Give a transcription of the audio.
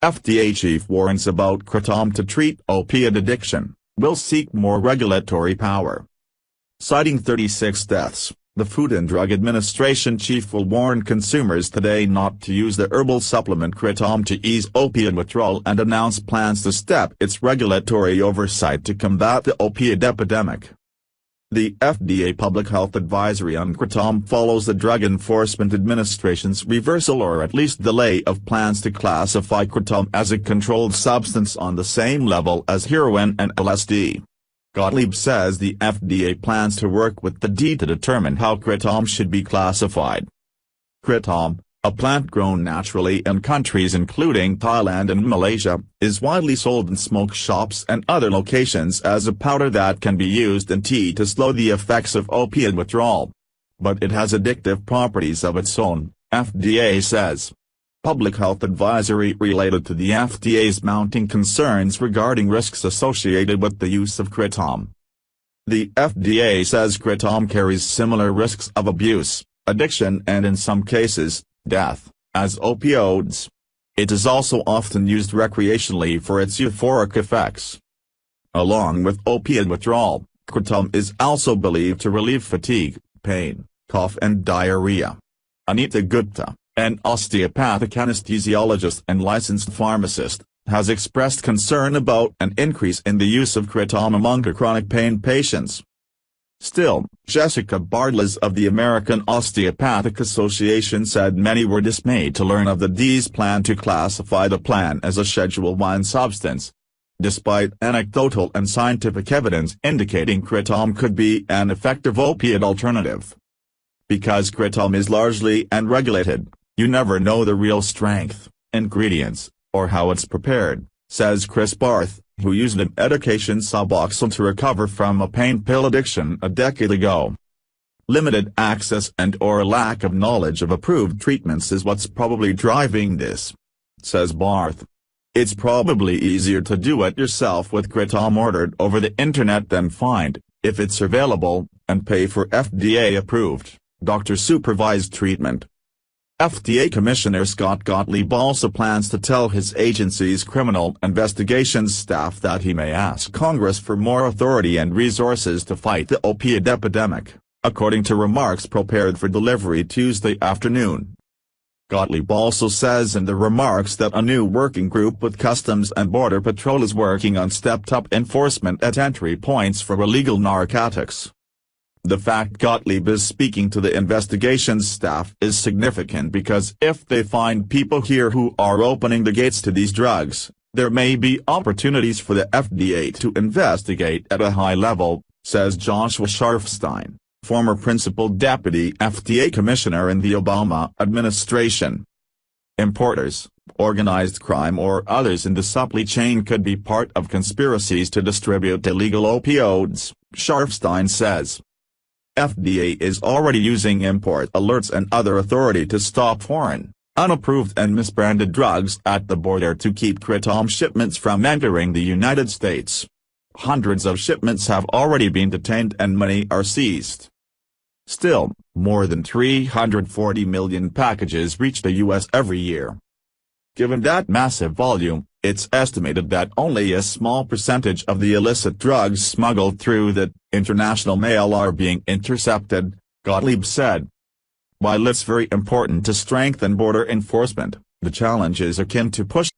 FDA chief warns about kratom to treat opiate addiction, will seek more regulatory power. Citing 36 deaths, the Food and Drug Administration chief will warn consumers today not to use the herbal supplement kratom to ease opiate withdrawal and announce plans to step its regulatory oversight to combat the opiate epidemic. The FDA Public Health Advisory on kratom follows the Drug Enforcement Administration's reversal or at least delay of plans to classify kratom as a controlled substance on the same level as heroin and LSD. Gottlieb says the FDA plans to work with the DEA to determine how kratom should be classified. Kratom, a plant grown naturally in countries including Thailand and Malaysia, is widely sold in smoke shops and other locations as a powder that can be used in tea to slow the effects of opiate withdrawal. But it has addictive properties of its own, FDA says. Public health advisory related to the FDA's mounting concerns regarding risks associated with the use of kratom. The FDA says kratom carries similar risks of abuse, addiction and in some cases, death, as opioids. It is also often used recreationally for its euphoric effects. Along with opiate withdrawal, kratom is also believed to relieve fatigue, pain, cough and diarrhea. Anita Gupta, an osteopathic anesthesiologist and licensed pharmacist, has expressed concern about an increase in the use of kratom among chronic pain patients. Still, Jessica Bartles of the American Osteopathic Association said many were dismayed to learn of the DEA's plan to classify the plant as a Schedule I substance. Despite anecdotal and scientific evidence indicating kratom could be an effective opiate alternative. Because kratom is largely unregulated, you never know the real strength, ingredients, or how it's prepared, says Chris Barth, who used an medication Suboxone to recover from a pain pill addiction a decade ago. Limited access and/or lack of knowledge of approved treatments is what's probably driving this, says Barth. It's probably easier to do it yourself with kratom ordered over the internet than find, if it's available, and pay for FDA-approved, doctor-supervised treatment. FDA Commissioner Scott Gottlieb also plans to tell his agency's criminal investigations staff that he may ask Congress for more authority and resources to fight the opiate epidemic, according to remarks prepared for delivery Tuesday afternoon. Gottlieb also says in the remarks that a new working group with Customs and Border Patrol is working on stepped-up enforcement at entry points for illegal narcotics. The fact Gottlieb is speaking to the investigations staff is significant because if they find people here who are opening the gates to these drugs, there may be opportunities for the FDA to investigate at a high level, says Joshua Sharfstein, former principal deputy FDA commissioner in the Obama administration. Importers, organized crime or others in the supply chain could be part of conspiracies to distribute illegal opioids, Sharfstein says. FDA is already using import alerts and other authority to stop foreign, unapproved and misbranded drugs at the border to keep kratom shipments from entering the United States. Hundreds of shipments have already been detained and many are seized. Still, more than 340 million packages reach the U.S. every year. Given that massive volume, it's estimated that only a small percentage of the illicit drugs smuggled through the international mail are being intercepted, Gottlieb said. While it's very important to strengthen border enforcement, the challenge is akin to pushing